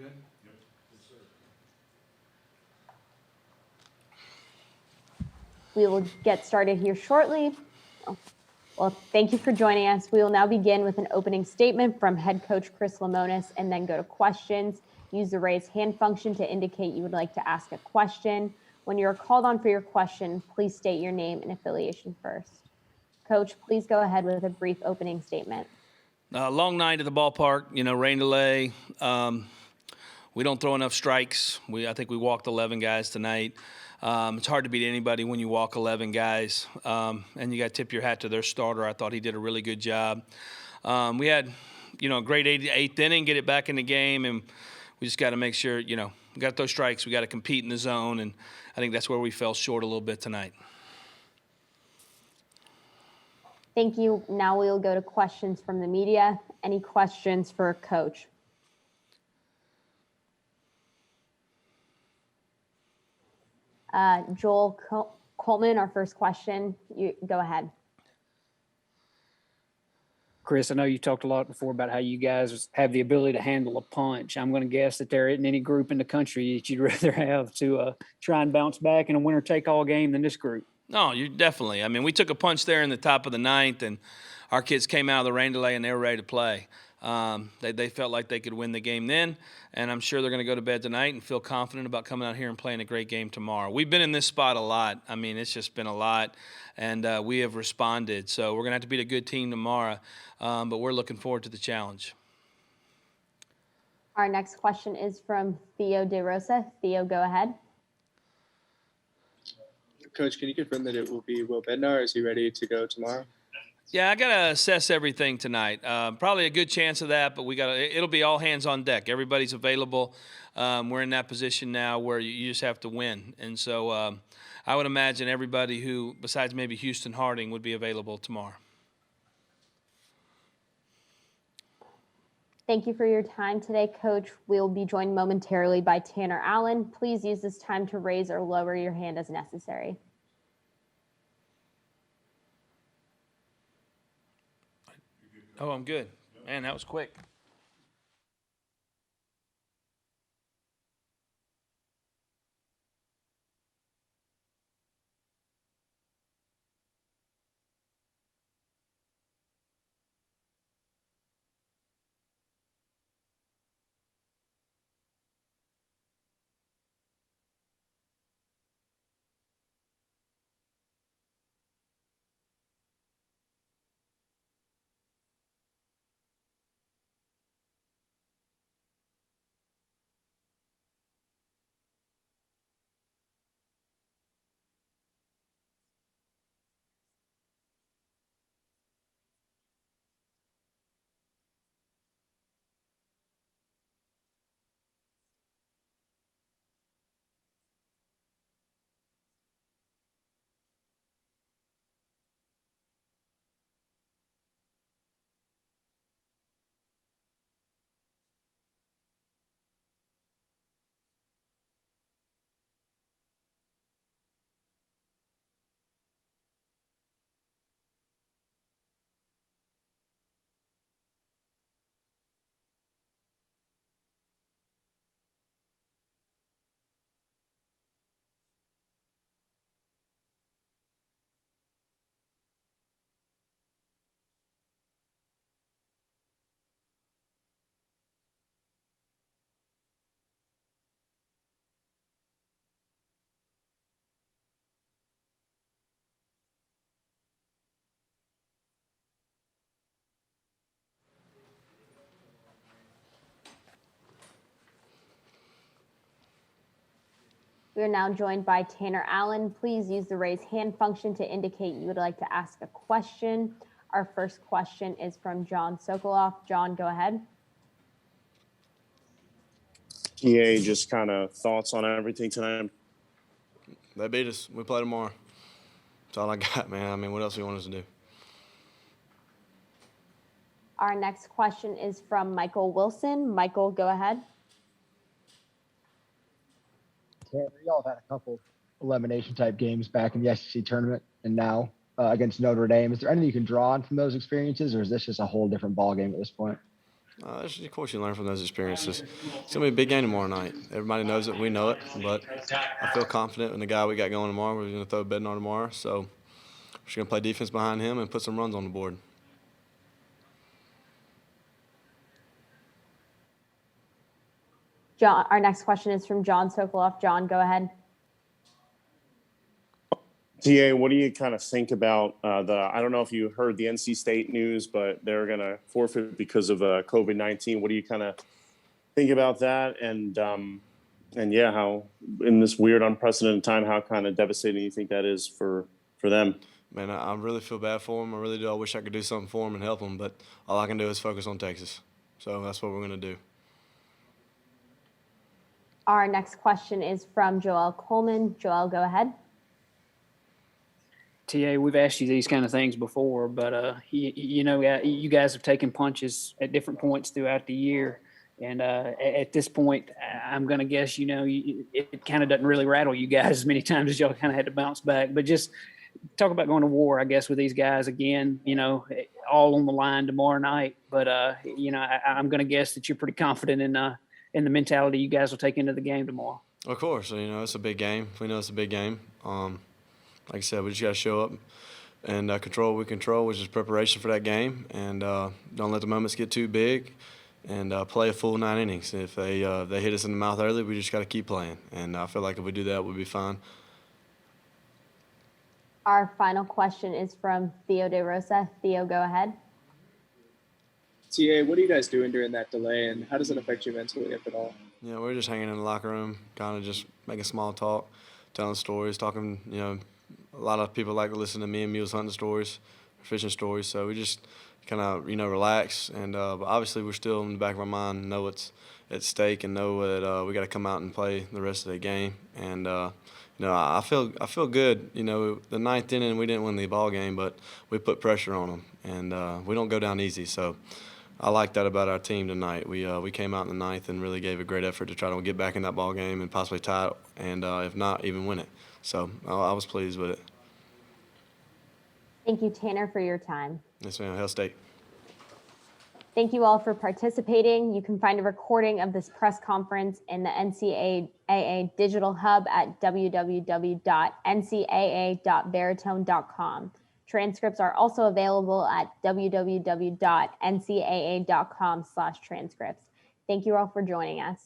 good? Yep. Yes, sir. We will get started here shortly. Well, thank you for joining us. We will now begin with an opening statement from head coach Chris Lemonis and then go to questions. Use the raise hand function to indicate you would like to ask a question. When you're called on for your question, please state your name and affiliation first. Coach, please go ahead with a brief opening statement. Long night at the ballpark, rain delay. We don't throw enough strikes. I think we walked 11 guys tonight. It's hard to beat anybody when you walk 11 guys, and you got to tip your hat to their starter. I thought he did a really good job. We had, a great eighth inning, get it back in the game, and we just got to make sure, we got to throw strikes. We got to compete in the zone, and I think that's where we fell short a little bit tonight. Thank you. Now we'll go to questions from the media. Any questions for Coach? Joel Coleman, our first question. You go ahead. Chris, I know you talked a lot before about how you guys have the ability to handle a punch. I'm going to guess that there isn't any group in the country that you'd rather have to try and bounce back in a winner-take-all game than this group. No, you definitely. I mean, we took a punch there in the top of the ninth, and our kids came out of the rain delay, and they were ready to play. They felt like they could win the game then, and I'm sure they're going to go to bed tonight and feel confident about coming out here and playing a great game tomorrow. We've been in this spot a lot. I mean, it's just been a lot, and we have responded. So we're going to have to beat a good team tomorrow, but we're looking forward to the challenge. Our next question is from Theo DeRosa. Theo, go ahead. Coach, can you confirm that it will be Will Bednar? Is he ready to go tomorrow? Yeah, I got to assess everything tonight. Probably a good chance of that, but it'll be all hands on deck. Everybody's available. We're in that position now where you just have to win. And so I would imagine everybody who, besides maybe Houston Harding, would be available tomorrow. Thank you for your time today, Coach. We'll be joined momentarily by Tanner Allen. Please use this time to raise or lower your hand as necessary. Oh, I'm good. Man, that was quick. We are now joined by Tanner Allen. Please use the raise hand function to indicate you would like to ask a question. Our first question is from John Sokoloff. John, go ahead. EA, just kind of thoughts on everything tonight? They beat us. We play tomorrow. That's all I got, man. I mean, what else do you want us to do? Our next question is from Michael Wilson. Michael, go ahead. Y'all have had a couple elimination type games back in the SEC tournament and now against Notre Dame. Is there anything you can draw on from those experiences, or is this just a whole different ball game at this point? Of course, you learn from those experiences. It's gonna be a big game tomorrow night. Everybody knows it. We know it, but I feel confident in the guy we got going tomorrow. We're gonna throw Bednar tomorrow, so we're just gonna play defense behind him and put some runs on the board. John, our next question is from John Sokoloff. John, go ahead. TA, what do you kind of think about I don't know if you heard the NC State news, but they're going to forfeit because of COVID-19. What do you kind of think about that? And yeah, how in this weird, unprecedented time, how kind of devastating you think that is for them? Man, I really feel bad for them. I really do. I wish I could do something for them and help them, but all I can do is focus on Texas. So that's what we're going to do. Our next question is from Joel Coleman. Joel, go ahead. TA, we've asked you these kind of things before, but you guys have taken punches at different points throughout the year, and at this point, I'm going to guess it kind of doesn't really rattle you guys as many times as y'all kind of had to bounce back. But just talk about going to war, I guess, with these guys again. All on the line tomorrow night. But I'm going to guess that you're pretty confident in the mentality you guys will take into the game tomorrow. Of course, it's a big game. We know it's a big game. Like I said, we just got to show up and control what we control, which is preparation for that game, and don't let the moments get too big, and play a full 9 innings. If they hit us in the mouth early, we just got to keep playing, and I feel like if we do that, we'll be fine. Our final question is from Theo De Rosa. Theo, go ahead. TA, what are you guys doing during that delay, and how does it affect you mentally, if at all? Yeah, we're just hanging in the locker room, kind of just making small talk, telling stories, talking, a lot of people like to listen to me and Mules hunting stories, fishing stories. So we just kind of, relax. And but obviously we're still in the back of our mind, know what's at stake and know that we got to come out and play the rest of the game. And, I feel good. The ninth inning, we didn't win the ball game, but we put pressure on them. And we don't go down easy. So I like that about our team tonight. We came out in the ninth and really gave a great effort to try to get back in that ball game and possibly tie it, and if not, even win it. So I was pleased with it. Thank you, Tanner, for your time. Yes, ma'am. Hail State. Thank you all for participating. You can find a recording of this press conference in the NCAA Digital Hub at www.ncaa.veritone.com. Transcripts are also available at www.ncaa.com/transcripts. Thank you all for joining us.